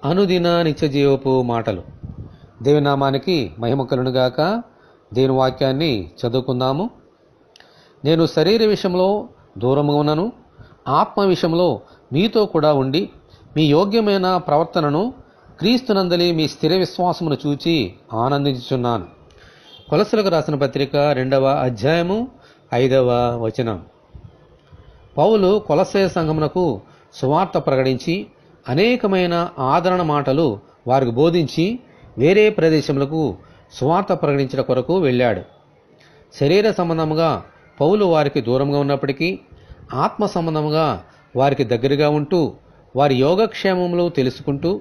అనుదిన నిత్యజీవపు మాటలు. దేవుని నామానికి మహిమ కలుగునుగాక. దేవుని వాక్యాన్ని చదువుకుందాము. నేను శరీర విషయంలో దూరంగా ఉన్నను, ఆత్మ విషయంలో మీతో కూడా ఉండి మీ యోగ్యమైన ప్రవర్తనను క్రీస్తునందలి మీ స్థిర విశ్వాసమును చూచి ఆనందించుచున్నాను. కొలస్సీలకు రాసిన పత్రిక 2వ అధ్యాయము 5వ వచనం. పౌలు కొలస్సీ సంఘమునకు సువార్త ప్రకటించి అనేకమైన ఆదరణ మాటలు వారికి బోధించి వేరే ప్రదేశములకు సువార్త ప్రకటించడం కొరకు వెళ్ళాడు. శరీర సంబంధముగా పౌలు వారికి దూరంగా ఉన్నప్పటికీ ఆత్మ సంబంధముగా వారికి దగ్గరగా ఉంటూ వారి యోగక్షేమములు తెలుసుకుంటూ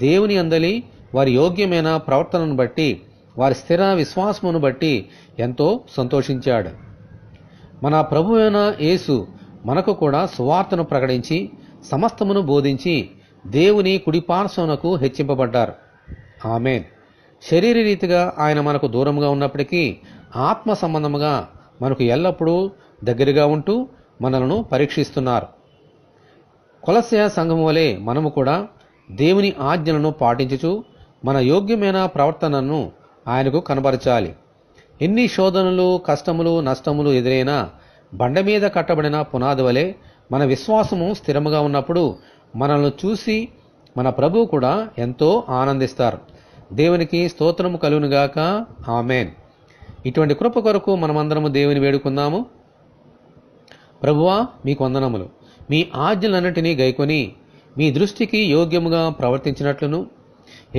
దేవుని అందలి వారి యోగ్యమైన ప్రవర్తనను బట్టి వారి స్థిర విశ్వాసమును బట్టి ఎంతో సంతోషించాడు. మన ప్రభువైన యేసు మనకు కూడా సువార్తను ప్రకటించి సమస్తమును బోధించి దేవుని కుడిపార్శ్వమునకు హెచ్చింపబడ్డారు. ఆమేన్. శరీరరీతిగా ఆయన మనకు దూరంగా ఉన్నప్పటికీ ఆత్మ సంబంధముగా మనకు ఎల్లప్పుడూ దగ్గరగా ఉంటూ మనలను పరీక్షిస్తున్నారు. కొలస్సీ సంఘం వలె మనము కూడా దేవుని ఆజ్ఞలను పాటించుచు మన యోగ్యమైన ప్రవర్తనను ఆయనకు కనబరచాలి. ఎన్ని శోధనలు, కష్టములు, నష్టములు ఎదురైనా బండ మీద కట్టబడిన పునాది వలె మన విశ్వాసము స్థిరముగా ఉన్నప్పుడు మనల్ని చూసి మన ప్రభువు కూడా ఎంతో ఆనందిస్తారు. దేవునికి స్తోత్రము కలుగునుగాక. ఆమేన్. ఇటువంటి కృప కొరకు మనమందరము దేవుని వేడుకుందాము. ప్రభువా, మీకు వందనములు. మీ ఆజ్ఞలన్నిటినీ గైకొని మీ దృష్టికి యోగ్యముగా ప్రవర్తించినట్లును,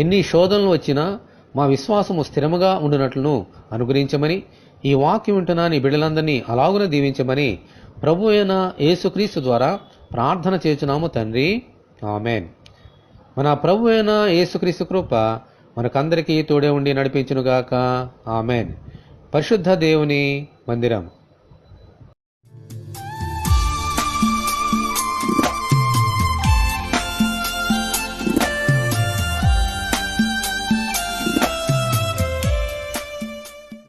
ఎన్ని శోధనలు వచ్చినా మా విశ్వాసము స్థిరముగా ఉండునట్లును అనుగ్రహించమని, ఈ వాక్యం వింటున్న నీ బిడ్డలందరినీ అలాగున దీవించమని ప్రభు అయిన యేసుక్రీస్తు ద్వారా ప్రార్థన చేస్తున్నాము తండ్రి. ఆమేన్. మన ప్రభు అయిన యేసుక్రీస్తు కృప మనకందరికీ తోడే ఉండి నడిపించునుగాక. ఆమేన్. పరిశుద్ధ దేవుని మందిరం.